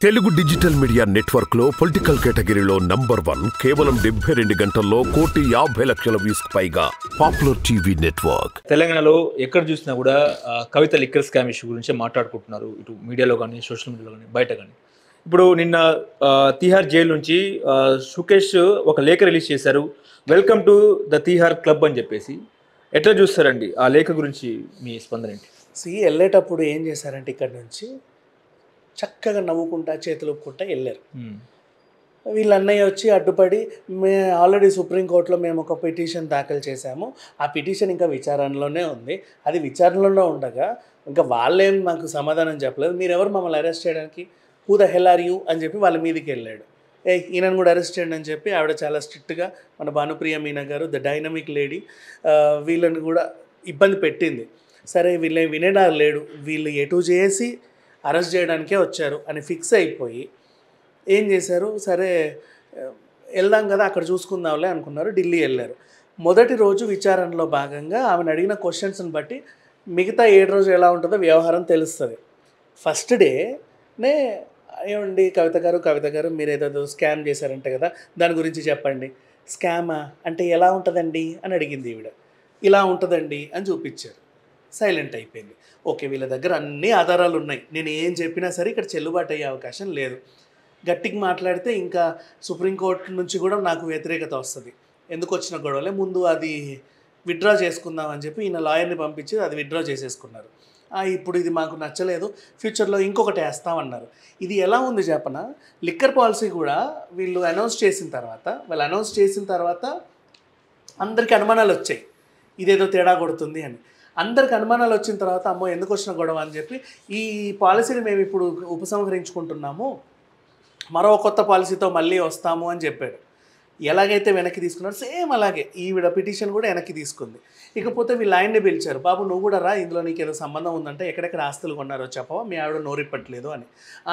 Telugu digital media network లో political కేటగిరీలో number 1 కేవలం 72 గంటల్లో 1,50,00,000 వ్యూస్ పైగా పాపులర్ టీవీ నెట్వర్క్. తెలంగాణలో ఎక్కడ చూసినా కూడా కవిత లిక్కర్ స్కామ్ ఇష్యూ గురించి మాట్లాడుకుంటున్నారు. ఇటు మీడియాలో కానీ సోషల్ మీడియాలో కానీ బయట కానీ. ఇప్పుడు నిన్న తిహార్ జైలు నుంచి సుకేష్ ఒక లేఖ రిలీజ్ చేశారు. Welcome to the Tihar club అని చెప్పేసి. ఎట్లా చూస్తారండి ఆ లేఖ గురించి మీ స్పందన ఏంటి? వెళ్ళేటప్పుడు ఏం చేశారంటే ఇక్కడ నుంచి చక్కగా నవ్వుకుంటా చేతులు ఒప్పుకుంటా వెళ్ళారు. వీళ్ళ అన్నయ్య వచ్చి అడ్డుపడి ఆల్రెడీ సుప్రీంకోర్టులో మేము ఒక పిటిషన్ దాఖలు చేశాము, ఆ పిటిషన్ ఇంకా విచారణలోనే ఉంది, అది విచారణలో ఉండగా ఇంకా వాళ్ళేం మాకు సమాధానం చెప్పలేదు, మీరెవరు మమ్మల్ని అరెస్ట్ చేయడానికి, who the hell are you అని చెప్పి వాళ్ళ మీదకి వెళ్ళాడు. ఈయనను కూడా అరెస్ట్ చేయండి అని చెప్పి ఆవిడ చాలా స్ట్రిక్ట్గా మన భానుప్రియ మీనా గారు ద డైనమిక్ లేడీ వీళ్ళని కూడా ఇబ్బంది పెట్టింది. సరే వీళ్ళే వినేడా లేడు, వీళ్ళు ఎటు చేసి అరెస్ట్ చేయడానికే వచ్చారు అని ఫిక్స్ అయిపోయి ఏం చేశారు, సరే వెళ్దాం కదా అక్కడ చూసుకుందాంలే అనుకున్నారు. ఢిల్లీ వెళ్ళారు. మొదటి రోజు విచారణలో భాగంగా ఆమెను అడిగిన క్వశ్చన్స్ని బట్టి మిగతా 7 రోజులు ఎలా ఉంటుందో వ్యవహారం తెలుస్తుంది. ఫస్ట్ డేనే ఏమండి కవిత గారు మీరు ఏదో స్కామ్ చేశారంట కదా, దాని గురించి చెప్పండి. స్కామా అంటే ఎలా ఉంటుందండి అని అడిగింది ఈవిడ. ఇలా ఉంటుందండి అని చూపించారు. సైలెంట్ అయిపోయింది. ఓకే, వీళ్ళ దగ్గర అన్ని ఆధారాలు ఉన్నాయి, నేను ఏం చెప్పినా సరే ఇక్కడ చెల్లుబాటు అయ్యే అవకాశం లేదు, గట్టిగా మాట్లాడితే ఇంకా సుప్రీంకోర్టు నుంచి కూడా నాకు వ్యతిరేకత వస్తుంది, ఎందుకు వచ్చిన గొడవలే, ముందు అది విత్డ్రా చేసుకుందాం అని చెప్పి ఈయన లాయర్ని పంపించి అది విత్డ్రా చేసేసుకున్నారు. ఇప్పుడు ఇది మాకు నచ్చలేదు, ఫ్యూచర్లో ఇంకొకటి వేస్తామన్నారు. ఇది ఎలా ఉంది చెప్పనా, లిక్కర్ పాలసీ కూడా వీళ్ళు అనౌన్స్ చేసిన తర్వాత అందరికీ అనుమానాలు వచ్చాయి, ఇదేదో తేడా కొడుతుంది అని. అందరికి అనుమానాలు వచ్చిన తర్వాత అమ్మో ఎందుకు వచ్చిన గొడవ అని చెప్పి ఈ పాలసీని మేము ఇప్పుడు ఉపసంహరించుకుంటున్నాము, మరో కొత్త పాలసీతో మళ్ళీ వస్తాము అని చెప్పాడు. ఎలాగైతే వెనక్కి తీసుకున్నారు సేమ్ అలాగే ఈవిడ పిటిషన్ కూడా వెనక్కి తీసుకుంది. ఇకపోతే వీళ్ళు ఆయన్ని పిలిచారు, బాబు నువ్వు కూడా రా, ఇందులో నీకు ఏదో సంబంధం ఉందంటే ఎక్కడెక్కడ ఆస్తులు కొన్నారో చెప్పవా, మీ ఆవిడ నోరిప్పట్లేదు అని.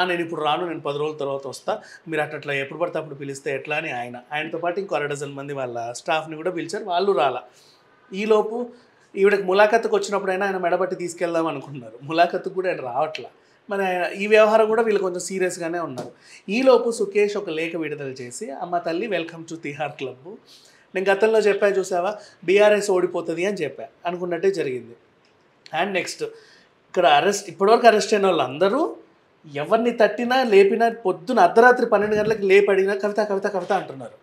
నేను ఇప్పుడు రాను, నేను 10 రోజుల తర్వాత వస్తా, మీరు అట్లా ఎప్పుడు పడితే అప్పుడు పిలిస్తే ఎట్లా అని ఆయనతో పాటు ఇంకో 12 మంది వాళ్ళ స్టాఫ్ని కూడా పిలిచారు, వాళ్ళు రాలా. ఈలోపు ఈవిడకి ములాఖత్తుకు వచ్చినప్పుడైనా ఆయన మెడబట్టి తీసుకెళ్దాం అనుకున్నారు, ములాఖత్తుకు కూడా ఆయన రావట్లా. మరి ఈ వ్యవహారం కూడా వీళ్ళు కొంచెం సీరియస్గానే ఉన్నారు. ఈలోపు సుకేష్ ఒక లేఖ విడుదల చేసి, అమ్మ తల్లి వెల్కమ్ టు తిహార్ క్లబ్, నేను గతంలో చెప్పా చూసావా బీఆర్ఎస్ ఓడిపోతుంది అని చెప్పా, అనుకున్నట్టే జరిగింది. అండ్ నెక్స్ట్ ఇక్కడ ఇప్పటివరకు అరెస్ట్ అయిన వాళ్ళు అందరూ ఎవరిని తట్టినా లేపినా పొద్దున అర్ధరాత్రి 12 గంటలకు లేపి అడిగినా కవిత అంటున్నారు,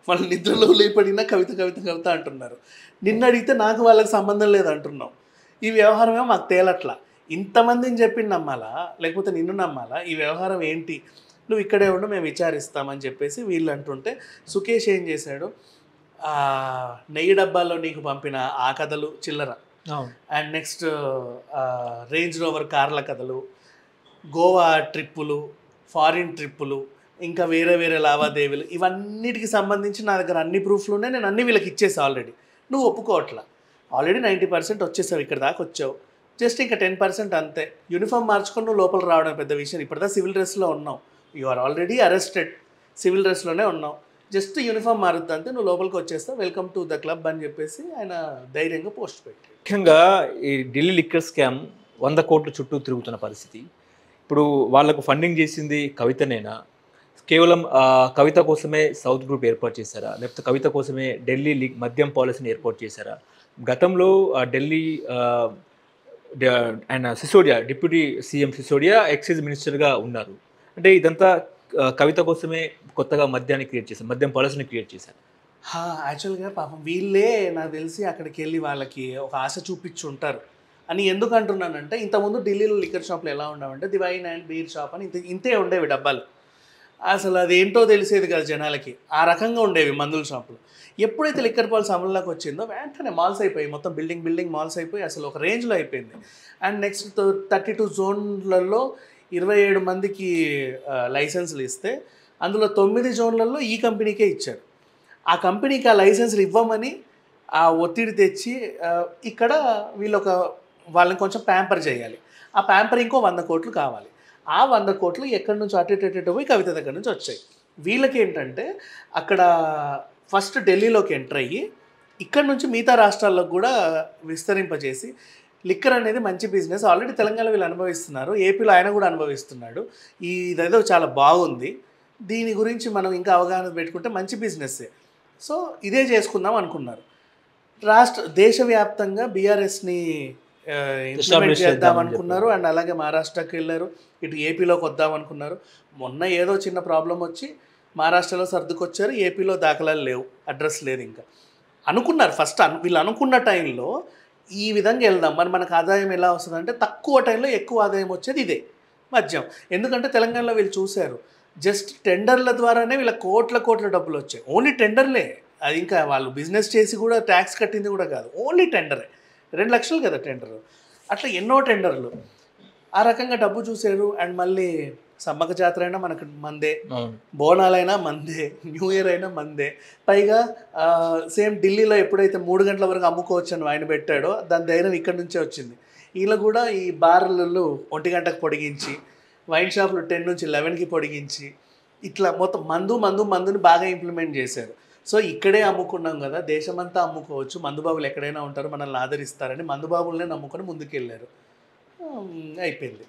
వాళ్ళ నిద్రలో లేపడినా కవిత అంటున్నారు. నిన్న అడిగితే నాకు వాళ్ళకి సంబంధం లేదు అంటున్నాం. ఈ వ్యవహారమే మాకు తేలట్లా, ఇంతమందిని చెప్పి నమ్మాలా లేకపోతే నిన్ను నమ్మాలా, ఈ వ్యవహారం ఏంటి, నువ్వు ఇక్కడే ఉండు మేము విచారిస్తామని చెప్పేసి వీళ్ళు అంటుంటే సుకేష్ ఏం చేశాడు, నెయ్యి డబ్బాల్లో నీకు పంపిన ఆ కథలు చిల్లర, అండ్ నెక్స్ట్ రేంజ్ రోవర్ కార్ల కథలు, గోవా ట్రిప్పులు, ఫారిన్ ట్రిప్పులు, ఇంకా వేరే లావాదేవీలు, ఇవన్నిటికి సంబంధించి నా దగ్గర అన్ని ప్రూఫ్లు ఉన్నాయి, నేను అన్ని వీళ్ళకి ఇచ్చేసా ఆల్రెడీ, నువ్వు ఒప్పుకోవట్లా, ఆల్రెడీ 90% వచ్చేసావు, ఇక్కడ దాకా వచ్చావు, జస్ట్ ఇంకా 10% అంతే, యూనిఫామ్ మార్చుకొని నువ్వు లోపల రావడం పెద్ద విషయం, ఇప్పటిదా సివిల్ డ్రెస్లో ఉన్నావు, you are already arrested, civil డ్రెస్లోనే ఉన్నావు, జస్ట్ యూనిఫామ్ మారుద్దా అంతే, నువ్వు లోపలికి వచ్చేస్తావు, వెల్కమ్ టు ద క్లబ్ అని చెప్పేసి ఆయన ధైర్యంగా పోస్ట్ పెట్టాడు. ముఖ్యంగా ఈ ఢిల్లీ లిక్కర్ స్కామ్ 100 కోట్ల చుట్టూ తిరుగుతున్న పరిస్థితి. ఇప్పుడు వాళ్లకు ఫండింగ్ చేసింది కవితనేనా, కేవలం కవిత కోసమే సౌత్ గ్రూప్ ఏర్పాటు చేశారా, లేకపోతే కవిత కోసమే ఢిల్లీ మద్యం పాలసీని ఏర్పాటు చేశారా? గతంలో ఢిల్లీ ఆయన Sisodia, deputy CM Sisodia excise మినిస్టర్గా ఉన్నారు. అంటే ఇదంతా కవిత కోసమే కొత్తగా మద్యాన్ని క్రియేట్ చేశారు, మద్యం పాలసీని క్రియేట్ చేశారు. యాక్చువల్గా పాపం వీళ్ళే నాకు తెలిసి అక్కడికి వెళ్ళి వాళ్ళకి ఒక ఆశ చూపించి ఉంటారు అని ఎందుకు అంటున్నానంటే, ఇంతకుముందు ఢిల్లీలో లిక్కర్ షాప్లు ఎలా ఉండవంటే the wine and beer shop అని ఇంతే ఉండేవి డబ్బాలు, అసలు అదేంటో తెలిసేది కాదు జనాలకి, ఆ రకంగా ఉండేవి మందుల షాపులు. ఎప్పుడైతే లిక్కర్ పాలసీ అమల్లోకి వచ్చిందో వెంటనే మాల్స్ అయిపోయి, మొత్తం బిల్డింగ్ మాల్స్ అయిపోయి అసలు ఒక రేంజ్లో అయిపోయింది. అండ్ నెక్స్ట్ 32 జోన్లలో 27 మందికి లైసెన్సులు ఇస్తే అందులో 9 జోన్లలో ఈ కంపెనీకే ఇచ్చారు. ఆ కంపెనీకి ఆ లైసెన్సులు ఇవ్వమని ఆ ఒత్తిడి తెచ్చి ఇక్కడ వాళ్ళని కొంచెం ప్యాంపర్ చేయాలి, ఆ ప్యాంపర్ ఇంకో 100 కోట్లు కావాలి, ఆ 100 కోట్లు ఎక్కడి నుంచి అటు పోయి కవిత దగ్గర నుంచి వచ్చాయి. వీళ్ళకి ఏంటంటే అక్కడ ఫస్ట్ ఢిల్లీలోకి ఎంటర్ అయ్యి ఇక్కడ నుంచి మిగతా రాష్ట్రాలకు కూడా విస్తరింపజేసి లిక్కర్ అనేది మంచి బిజినెస్, ఆల్రెడీ తెలంగాణలో వీళ్ళు అనుభవిస్తున్నారు, ఏపీలో ఆయన కూడా అనుభవిస్తున్నాడు, ఇదేదో చాలా బాగుంది, దీని గురించి మనం ఇంకా అవగాహన పెట్టుకుంటే మంచి బిజినెస్సే, సో ఇదే చేసుకుందాం అనుకున్నారు. దేశవ్యాప్తంగా బీఆర్ఎస్ని ఇంప్లిమెంట్ చేద్దాం అనుకున్నారు. అండ్ అలాగే మహారాష్ట్రకి వెళ్ళారు, ఇటు ఏపీలోకి వద్దాం అనుకున్నారు. మొన్న ఏదో చిన్న ప్రాబ్లం వచ్చి మహారాష్ట్రలో సర్దుకొచ్చారు, ఏపీలో దాఖలాలు లేవు, అడ్రస్ లేదు. ఇంకా అనుకున్నారు ఫస్ట్ వీళ్ళు అనుకున్న టైంలో ఈ విధంగా వెళ్దాం, మరి మనకు ఆదాయం ఎలా వస్తుందంటే తక్కువ టైంలో ఎక్కువ ఆదాయం వచ్చేది ఇదే మద్యం. ఎందుకంటే తెలంగాణలో వీళ్ళు చూశారు, జస్ట్ టెండర్ల ద్వారానే వీళ్ళ కోట్ల డబ్బులు వచ్చాయి, ఓన్లీ టెండర్లే. అది ఇంకా వాళ్ళు బిజినెస్ చేసి కూడా ట్యాక్స్ కట్టింది కూడా కాదు, ఓన్లీ టెండరే. 2 లక్షలు కదా టెండరు, అట్లా ఎన్నో టెండర్లు, ఆ రకంగా డబ్బు చూశారు. అండ్ మళ్ళీ సమ్మక జాతర అయినా మనకు మందే, బోనాలైనా మందే, న్యూ ఇయర్ అయినా మందే. పైగా సేమ్ ఢిల్లీలో ఎప్పుడైతే 3 గంటల వరకు అమ్ముకోవచ్చు అని ఆయన పెట్టాడో దాని ధైర్యం ఇక్కడ నుంచే వచ్చింది. వీళ్ళు కూడా ఈ బార్లు 1 గంటకు పొడిగించి, వైన్ షాపులు 10 నుంచి 11కి పొడిగించి, ఇట్లా మొత్తం మందుని బాగా ఇంప్లిమెంట్ చేశారు. సో ఇక్కడే అమ్ముకున్నాం కదా, దేశమంతా అమ్ముకోవచ్చు, మందుబాబులు ఎక్కడైనా ఉంటారు, మనల్ని ఆదరిస్తారని మందుబాబులనే నమ్ముకొని ముందుకెళ్ళారు, అయిపోయింది.